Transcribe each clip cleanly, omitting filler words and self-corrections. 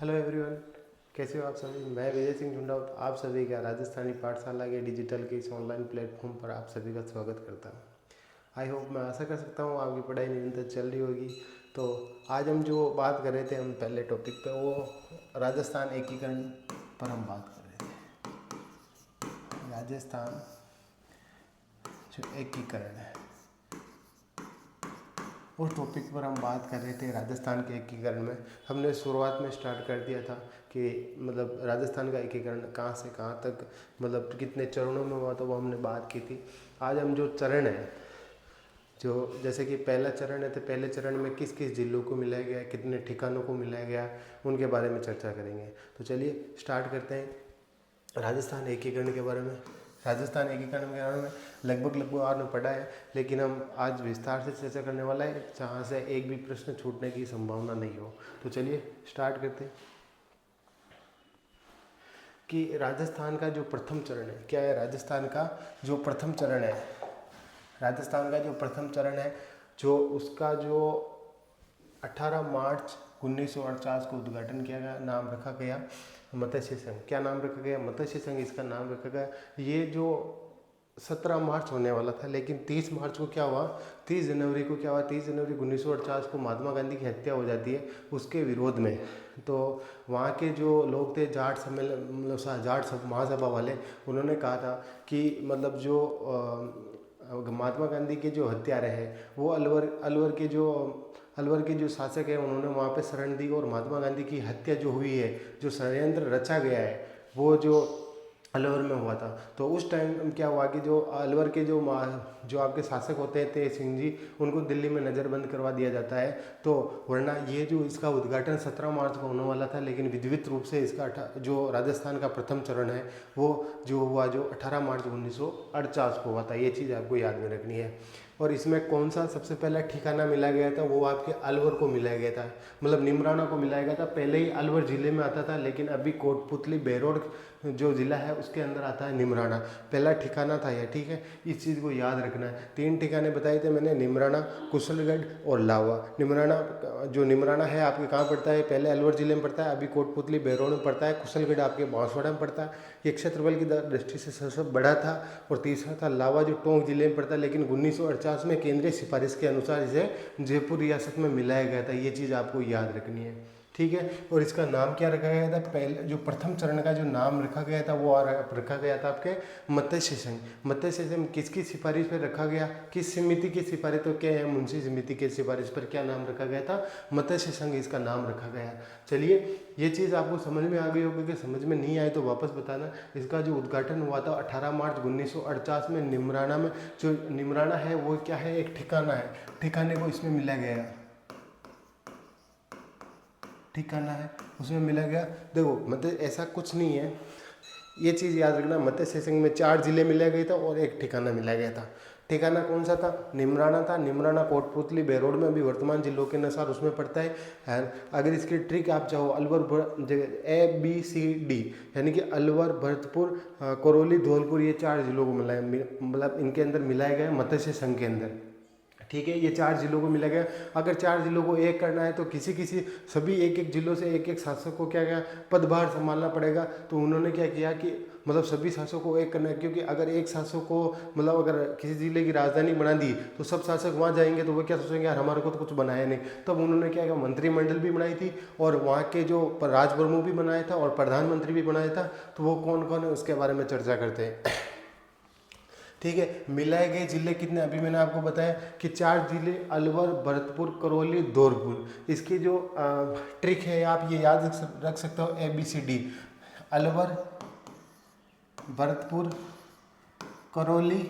Hello everyone, कैसे हो आप सभी। मैं विजय सिंह झुंडा आप सभी का राजस्थानी पाठशाला के डिजिटल के इस ऑनलाइन प्लेटफॉर्म पर आप सभी का स्वागत करता हूँ। आई होप, मैं आशा कर सकता हूँ आपकी पढ़ाई निरंतर चल रही होगी। तो आज हम जो बात कर रहे थे, हम पहले टॉपिक पे वो राजस्थान एकीकरण पर हम बात कर रहे थे। राजस्थान जो एकीकरण है उस टॉपिक पर हम बात कर रहे थे। राजस्थान के एकीकरण में हमने शुरुआत में स्टार्ट कर दिया था कि मतलब राजस्थान का एकीकरण कहाँ से कहाँ तक, मतलब कितने चरणों में हुआ, तो वो हमने बात की थी। आज हम जो चरण है, जो जैसे कि पहला चरण है, तो पहले चरण में किस किस जिलों को मिलाया गया, कितने ठिकानों को मिलाया गया, उनके बारे में चर्चा करेंगे। तो चलिए स्टार्ट करते हैं राजस्थान एकीकरण के बारे में। राजस्थान एकीकरण के बारे में लगभग आपने पढ़ा है, लेकिन हम आज विस्तार से चर्चा करने वाला है, जहाँ से एक भी प्रश्न छूटने की संभावना नहीं हो। तो चलिए स्टार्ट करते हैं कि राजस्थान का जो प्रथम चरण है क्या है। राजस्थान का जो प्रथम चरण है, राजस्थान का जो प्रथम चरण है, जो उसका जो 18 मार्च 1948 को उद्घाटन किया गया, नाम रखा गया मत्स्य संघ। क्या नाम रखा गया? मत्स्य संघ इसका नाम रखा गया। ये जो 17 मार्च होने वाला था, लेकिन 30 मार्च को क्या हुआ, 30 जनवरी को क्या हुआ, 30 जनवरी 1948 को महात्मा गांधी की हत्या हो जाती है उसके विरोध में। तो वहाँ के जो लोग थे, जाट सम्मेलन मतलब जाट महासभा वाले, उन्होंने कहा था कि मतलब जो महात्मा गांधी के जो हत्यारे हैं वो अलवर के जो शासक हैं, उन्होंने वहाँ पे शरण दी और महात्मा गांधी की हत्या जो हुई है, जो षड्यंत्र रचा गया है, वो जो अलवर में हुआ था। तो उस टाइम क्या हुआ कि जो अलवर के जो आपके शासक होते हैं तेज सिंह जी, उनको दिल्ली में नज़रबंद करवा दिया जाता है। तो वरना ये जो इसका उद्घाटन 17 मार्च को होने वाला था, लेकिन विधिवत रूप से इसका जो राजस्थान का प्रथम चरण है वो जो हुआ, जो 18 मार्च 1948 को हुआ था। ये चीज़ आपको याद में रखनी है। और इसमें कौन सा सबसे पहला ठिकाना मिला गया था, वो आपके अलवर को मिलाया गया था, मतलब निमराना को मिलाया गया था। पहले ही अलवर जिले में आता था, लेकिन अभी कोटपुतली बेरोड जो ज़िला है उसके अंदर आता है निमराना। पहला ठिकाना था यह, ठीक है। इस चीज़ को याद रखना है। 3 ठिकाने बताए थे मैंने, निमराना, कुशलगढ़ और लावा। निमराना है आपके कहाँ पड़ता है? पहले अलवर जिले में पड़ता है, अभी कोटपुतली बेरोड में पड़ता है। कुशलगढ़ आपके बांसवाड़ा में पड़ता है। ये क्षेत्रफल की दृष्टि से सबसे बड़ा था। और तीसरा था लावा, जो टोंक जिले में पड़ता है, लेकिन 1948 में केंद्रीय सिफारिश के अनुसार इसे जयपुर रियासत में मिलाया गया था। ये चीज़ आपको याद रखनी है, ठीक है। और इसका नाम क्या रखा गया था? पहले जो प्रथम चरण का जो नाम रखा गया था वो रखा गया था आपके मत्स्य संघ। मत्स्य संघ किसकी सिफारिश पर रखा गया? किस समिति की सिफारिश? तो क्या है, मुंशी समिति की सिफारिश पर क्या नाम रखा गया था? मत्स्य संघ इसका नाम रखा गया। चलिए, ये चीज़ आपको समझ में आ गई होगी। कि समझ में नहीं आए तो वापस बताना। इसका जो उद्घाटन हुआ था 18 मार्च 1948 में निमराना में। जो निमराना है वो क्या है? एक ठिकाना है। ठिकाने को इसमें मिला गया, ठिकाना है उसमें मिला गया। देखो, मतलब ऐसा कुछ नहीं है, ये चीज़ याद रखना। मत्स्य संघ में 4 जिले मिला गया था और एक ठिकाना मिला गया था। ठिकाना कौन सा था? निमराना था। निमराना कोटपुतली बेरोड में अभी वर्तमान जिलों के अनुसार उसमें पड़ता है। अगर इसकी ट्रिक आप चाहो, अलवर ABCD यानी कि अलवर, भरतपुर, करौली, धौलपुर, ये 4 जिलों को मिलाया, मतलब इनके अंदर मिलाया गया मत्स्य संघ के अंदर, ठीक है। ये 4 जिलों को मिला गया। अगर 4 जिलों को एक करना है तो सभी एक जिलों से एक शासक को क्या पदभार संभालना पड़ेगा। तो उन्होंने क्या किया कि मतलब सभी शासकों को एक करना है, क्योंकि अगर एक शासक को मतलब अगर किसी जिले की राजधानी बना दी तो सब शासक वहाँ जाएंगे तो वो क्या सोचेंगे, यार हमारे को तो कुछ बनाया नहीं। तब उन्होंने क्या किया, मंत्रिमंडल भी बनाई थी और वहाँ के जो राज प्रमुख भी बनाया था और प्रधानमंत्री भी बनाया था। तो वो कौन कौन है उसके बारे में चर्चा करते हैं, ठीक है। मिलाए गए जिले कितने? अभी मैंने आपको बताया कि 4 जिले, अलवर, भरतपुर, करौली, धौलपुर। इसकी जो ट्रिक है आप ये याद रख सकते हो, ABCD, अलवर, भरतपुर, करौली,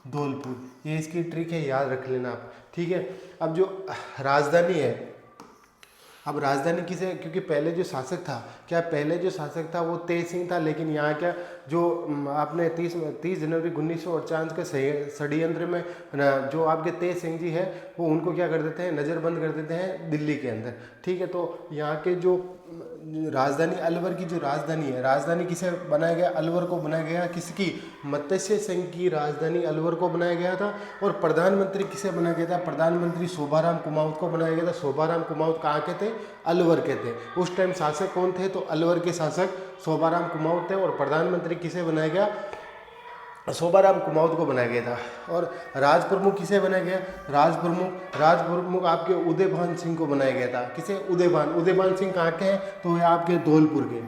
धौलपुर। ये इसकी ट्रिक है, याद रख लेना आप, ठीक है। अब जो राजधानी है, अब राजधानी किसे? क्योंकि पहले जो शासक था, क्या पहले जो शासक था वो तेज सिंह था, लेकिन यहाँ क्या जो आपने 30 जनवरी 1948 के षड्यंत्र में जो आपके तेज सिंह जी है वो उनको क्या कर देते हैं, नज़रबंद कर देते हैं दिल्ली के अंदर। ठीक है, तो यहाँ के जो राजधानी अलवर की जो राजधानी है, राजधानी किसे बनाया गया, अलवर को बनाया गया। किसकी, मत्स्य सिंह की राजधानी अलवर को बनाया गया था। और प्रधानमंत्री किसे बनाया गया था, प्रधानमंत्री शोभाराम कुमावत को बनाया गया था। शोभाराम कुमावत कहाँ के थे, अलवर के थे। उस टाइम शासक कौन थे, तो अलवर के शासक शोभाराम कुमावत थे। और प्रधानमंत्री किसे बनाया गया, शोभाराम कुमावत को बनाया गया था। और राज प्रमुख किसे बनाया गया, राज प्रमुख आपके उदयभान सिंह को बनाया गया था। किसे, उदयभान सिंह कहाँ के हैं, तो ये आपके धौलपुर के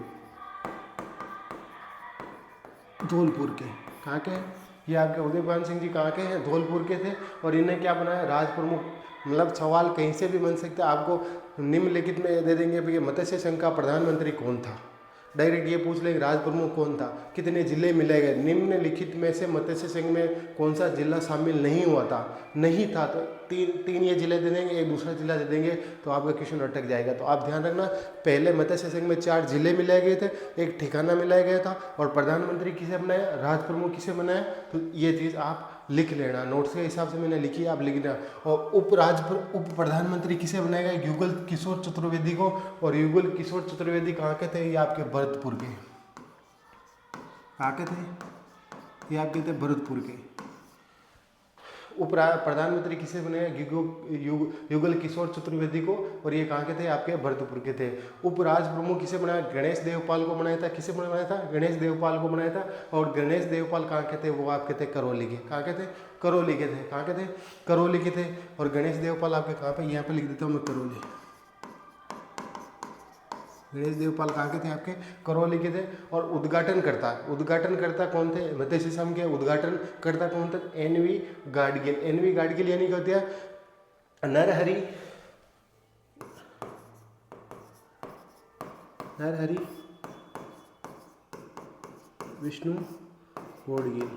कहाँ के हैं, ये आपके उदयभान सिंह जी कहाँ के हैं, धौलपुर के थे। और इन्हें क्या बनाया, राज प्रमुख। मतलब सवाल कहीं से भी बन सकता है, आपको निम्नलिखित में दे देंगे भैया मत्स्य संघ का प्रधानमंत्री कौन था, डायरेक्ट ये पूछ लेंगे राज प्रमुख कौन था, कितने जिले मिले गए। निम्नलिखित में से मत्स्य संघ में कौन सा जिला शामिल नहीं था तो तीन ये जिले दे देंगे, एक दूसरा जिला दे देंगे, तो आपका क्वेश्चन अटक जाएगा। तो आप ध्यान रखना, पहले मत्स्य संघ में 4 जिले मिलाए गए थे, एक ठिकाना मिलाया गया था। और प्रधानमंत्री किसे बनाया, राज प्रमुख किसे बनाया, तो ये चीज़ आप लिख लेना, नोट्स के हिसाब से मैंने लिखी, आप लिखना। और उप प्रधानमंत्री किसे बनाया गया, युगल किशोर चतुर्वेदी को। और युगल किशोर चतुर्वेदी कहाँ के थे, ये आपके भरतपुर के, कहाँ के थे, ये आपके थे भरतपुर के। उप प्रधानमंत्री किसे बनाया, युगल किशोर चतुर्वेदी को। और ये कहाँ के थे, आपके भरतपुर के थे। उपराज प्रमुख किसे बनाया, गणेश देवपाल को बनाया था। किसे बनाया था, गणेश देवपाल को बनाया था। और गणेश देवपाल कहाँ के थे, वो आपके थे करौली के। कहाँ के थे, करौली के थे। कहाँ के थे, करौली के थे। और गणेश देवपाल आपके कहाँ पे, यहाँ पे लिख देता हूँ मैं, करौली। गणेश देवपाल कहाँ के थे, आपके करौली के थे। और उद्घाटनकर्ता कौन थे, मत्स्य संघ के उद्घाटनकर्ता कौन थे, एनवी गाडगिल यानी क्या होती है, नरहरि विष्णु गोडगिल।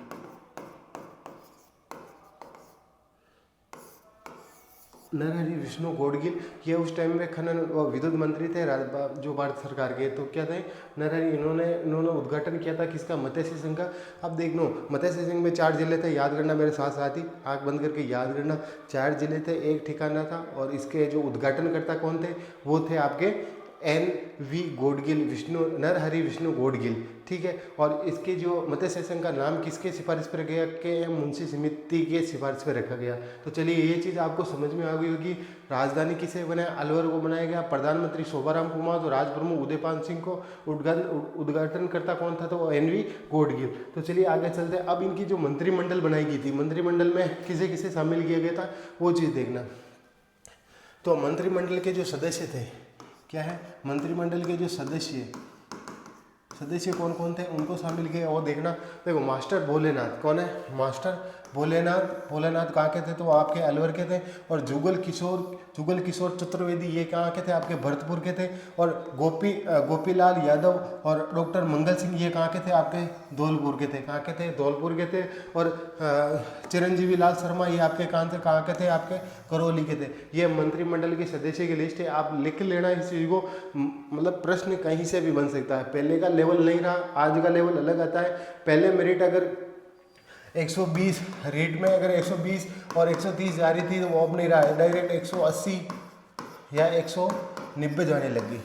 नरहरि विष्णु गोडगिल, ये उस टाइम में खनन व विद्युत मंत्री थे जो भारत सरकार के। तो क्या थे, नरहरि, इन्होंने उद्घाटन किया था किसका, मत्स्य संघ का। अब देख लो, मत्स्य संघ में 4 जिले थे, याद करना मेरे साथ साथ ही, आँख बंद करके याद करना। 4 जिले थे, एक ठिकाना था। और इसके जो उद्घाटनकर्ता कौन थे, वो थे आपके NV गोडगिल, नरहरि विष्णु गोडगिल। ठीक है। और इसके जो मत्स्य संघ का नाम किसके सिफारिश पर गया, के मुंशी समिति के सिफारिश पर रखा गया। तो चलिए ये चीज़ आपको समझ में आ गई होगी। राजधानी किसे बनाया, अलवर को बनाया गया। प्रधानमंत्री शोभाराम कुमावत और राज प्रमुख उदयपाल सिंह को। उद्घाटनकर्ता कौन था, तो NV गोडगिल। तो चलिए आगे चलते हैं। अब इनकी जो मंत्रिमंडल बनाई गई थी, मंत्रिमंडल में किसे किसे शामिल किया गया था, वो चीज़ देखना। तो मंत्रिमंडल के जो सदस्य थे, क्या है, मंत्रिमंडल के जो सदस्य कौन कौन थे, उनको शामिल किया वो देखना। देखो, मास्टर भोलेनाथ कौन है, मास्टर भोलेनाथ कहाँ के थे, तो आपके अलवर के थे। और जुगल किशोर चतुर्वेदी, ये कहाँ के थे, आपके भरतपुर के थे। और गोपीलाल यादव और डॉक्टर मंगल सिंह, ये कहाँ के थे, आपके धौलपुर के थे। कहाँ के थे, धौलपुर के थे। और चिरंजीवी लाल शर्मा, ये आपके कहाँ के थे, आपके करौली के थे। ये मंत्रिमंडल के सदस्य की लिस्ट है, आप लिख लेना इस चीज़ को। मतलब प्रश्न कहीं से भी बन सकता है, पहले का लेवल नहीं रहा, आज का लेवल अलग आता है। पहले मेरिट अगर 120 रेट में अगर 120 और 130 जा रही थी, तो वो अब नहीं रहा है, डायरेक्ट 180 या 190 जाने लगी।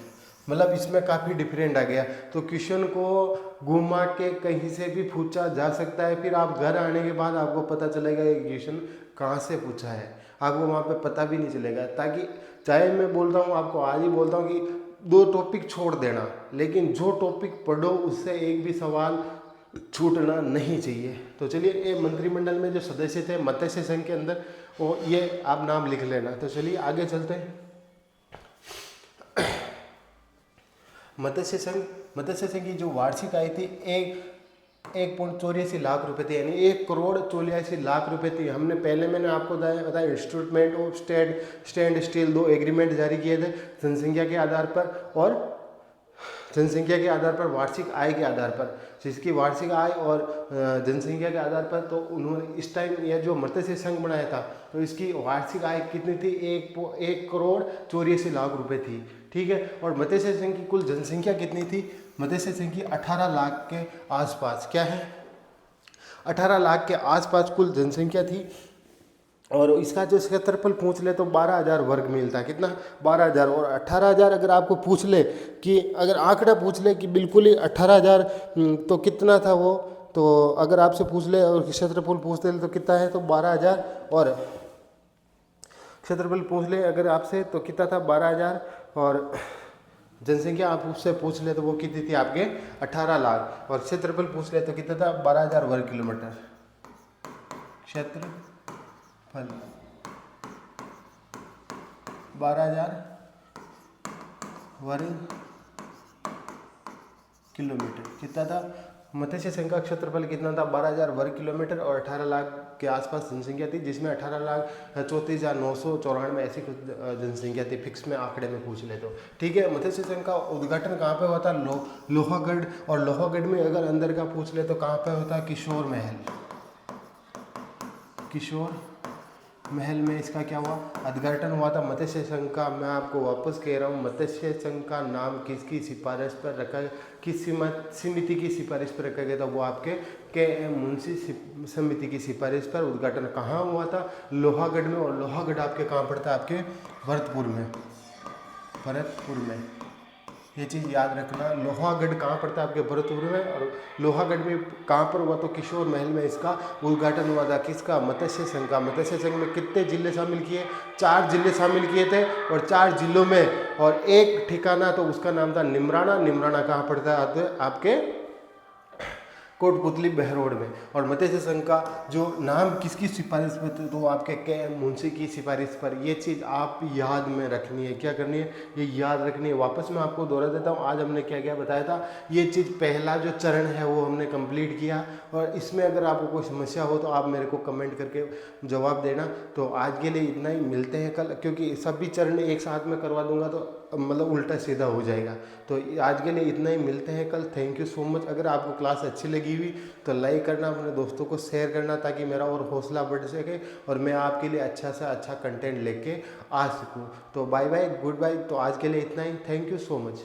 मतलब इसमें काफ़ी डिफरेंट आ गया। तो क्वेश्चन को घुमा के कहीं से भी पूछा जा सकता है। फिर आप घर आने के बाद आपको पता चलेगा ये क्वेश्चन कहाँ से पूछा है, आपको वहाँ पे पता भी नहीं चलेगा। ताकि चाहे मैं बोलता हूँ, आपको आज ही बोलता हूँ कि 2 टॉपिक छोड़ देना, लेकिन जो टॉपिक पढ़ो उससे एक भी सवाल छूटना नहीं चाहिए। तो चलिए, ये मंत्रिमंडल में जो सदस्य थे मत्स्य संघ के अंदर, वो ये आप नाम लिख लेना। तो चलिए आगे चलते हैं। मत्स्य संघ की जो वार्षिक आय थी 1.84 लाख रुपए थी, यानी 1,84,00,000 रुपए थी। मैंने आपको बताया instrument of stand steel 2 agreement जारी किए थे जनसंख्या के आधार पर और वार्षिक आय के आधार पर, जिसकी वार्षिक आय और जनसंख्या के आधार पर। तो उन्होंने इस टाइम यह जो मत्स्य संघ बनाया था, तो इसकी वार्षिक आय कितनी थी, 1,84,00,000 रुपए थी। ठीक है। और मत्स्य संघ की कुल जनसंख्या कितनी थी? मत्स्य संघ की 18 लाख के आसपास, क्या है, 18 लाख के आसपास कुल जनसंख्या थी। और इसका जो क्षेत्रफल पूछ ले तो 12,000 वर्ग मील था। कितना? 12,000। और 18,000 अगर आपको पूछ ले कि अगर आंकड़ा पूछ ले कि बिल्कुल ही 18,000 तो कितना था वो, तो अगर आपसे पूछ ले और क्षेत्रफल पूछ ले तो कितना है, तो 12,000। और क्षेत्रफल पूछ ले अगर आपसे तो कितना था, 12,000। और जनसंख्या आप उससे पूछ ले तो वो कितनी थी आपके, 18 लाख। और क्षेत्रफल पूछ ले तो कितना था, 12,000 वर्ग किलोमीटर क्षेत्रफल, 12,000 वर्ग किलोमीटर। कितना था? मत्स्य संघ का क्षेत्रफल कितना था, 12,000 वर्ग किलोमीटर। और 18 लाख के आसपास जनसंख्या थी, जिसमें 18,34,994 ऐसी कुछ जनसंख्या थी, फिक्स में आंकड़े में पूछ ले तो। ठीक है। मत्स्य संघ का उद्घाटन कहाँ पे हुआ था? लोहागढ़। और लोहागढ़ में अगर अंदर का पूछ ले तो कहाँ पे होता है? किशोर महल। किशोर महल में इसका क्या हुआ? उद्घाटन हुआ था मत्स्य संघ का। मैं आपको वापस कह रहा हूँ, मत्स्य संघ का नाम किसकी सिफारिश पर रखा, किस समिति की सिफारिश पर रखा गया था? वो आपके के मुंशी समिति की सिफारिश पर उद्घाटन कहाँ हुआ था? लोहागढ़ में। और लोहागढ़ आपके कहाँ पड़ता है? आपके भरतपुर में। भरतपुर में, ये चीज़ याद रखना। लोहागढ़ कहाँ पड़ता है? आपके भरतपुर में। और लोहागढ़ में कहाँ पर हुआ? तो किशोर महल में इसका उद्घाटन हुआ था। किसका? मत्स्य संघ का। मत्स्य संघ में कितने जिले शामिल किए? 4 जिले शामिल किए थे। और 4 जिलों में और एक ठिकाना, तो उसका नाम था निमराना। निमराना कहाँ पड़ता है? आपके कोटपुतली बहरोड में। और मत्स्य संघ का जो नाम किसकी सिफारिश पर थे? तो आपके के मुंशी की सिफारिश पर। ये चीज़ आप याद में रखनी है। क्या करनी है? ये याद रखनी है। वापस मैं आपको दोहरा देता हूँ, आज हमने क्या क्या बताया था। ये चीज़ पहला जो चरण है वो हमने कंप्लीट किया। और इसमें अगर आपको कोई समस्या हो तो आप मेरे को कमेंट करके जवाब देना। तो आज के लिए इतना ही, मिलते हैं कल, क्योंकि सभी चरण एक साथ में करवा दूंगा तो मतलब उल्टा सीधा हो जाएगा। तो आज के लिए इतना ही, मिलते हैं कल। Thank you so much. अगर आपको क्लास अच्छी लगी हुई तो लाइक करना, अपने दोस्तों को शेयर करना, ताकि मेरा और हौसला बढ़ सके और मैं आपके लिए अच्छा से अच्छा कंटेंट लेके आ सकूं। तो बाय बाय, गुड बाय। तो आज के लिए इतना ही। Thank you so much.